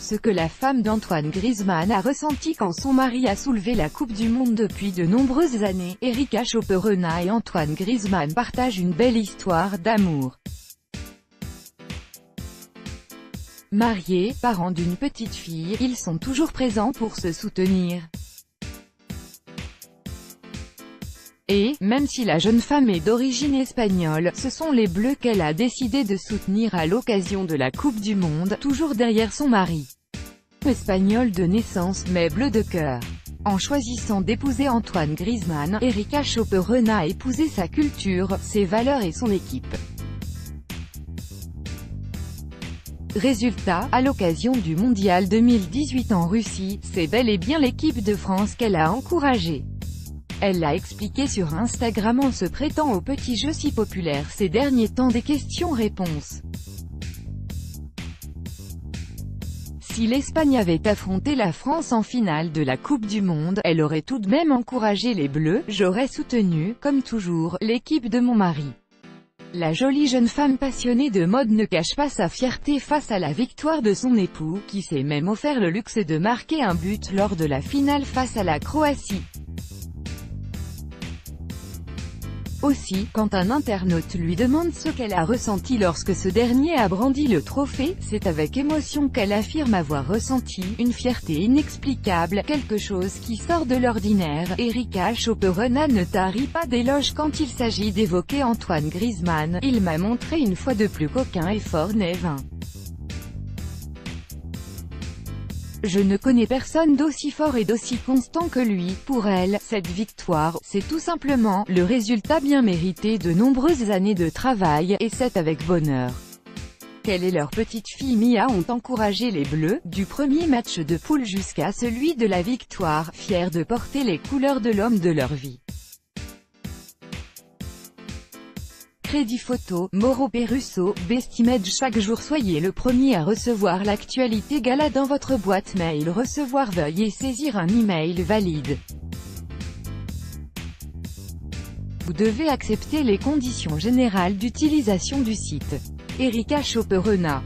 ce que la femme d'Antoine Griezmann a ressenti quand son mari a soulevé la Coupe du Monde depuis de nombreuses années. Erika Chopperena et Antoine Griezmann partagent une belle histoire d'amour. Mariés, parents d'une petite fille, ils sont toujours présents pour se soutenir. Et, même si la jeune femme est d'origine espagnole, ce sont les Bleus qu'elle a décidé de soutenir à l'occasion de la Coupe du Monde, toujours derrière son mari. Espagnol de naissance, mais bleu de cœur. En choisissant d'épouser Antoine Griezmann, Erika Chopperena a épousé sa culture, ses valeurs et son équipe. Résultat, à l'occasion du Mondial 2018 en Russie, c'est bel et bien l'équipe de France qu'elle a encouragée. Elle l'a expliqué sur Instagram en se prêtant au petit jeu si populaire ces derniers temps des questions-réponses. Si l'Espagne avait affronté la France en finale de la Coupe du Monde, elle aurait tout de même encouragé les Bleus, j'aurais soutenu, comme toujours, l'équipe de mon mari. La jolie jeune femme passionnée de mode ne cache pas sa fierté face à la victoire de son époux, qui s'est même offert le luxe de marquer un but lors de la finale face à la Croatie. Aussi, quand un internaute lui demande ce qu'elle a ressenti lorsque ce dernier a brandi le trophée, c'est avec émotion qu'elle affirme avoir ressenti une fierté inexplicable, quelque chose qui sort de l'ordinaire. Erika Chopperena ne tarit pas d'éloges quand il s'agit d'évoquer Antoine Griezmann. Il m'a montré une fois de plus qu'aucun effort n'est vain. Je ne connais personne d'aussi fort et d'aussi constant que lui. Pour elle, cette victoire, c'est tout simplement le résultat bien mérité de nombreuses années de travail, et c'est avec bonheur qu'elle et leur petite fille Mia ont encouragé les Bleus, du premier match de poule jusqu'à celui de la victoire, fiers de porter les couleurs de l'homme de leur vie. Crédit photo, Mauro Perusso, Bestimage. Chaque jour soyez le premier à recevoir l'actualité gala dans votre boîte mail. Recevoir, veuillez saisir un email valide. Vous devez accepter les conditions générales d'utilisation du site. Erika Chopperena.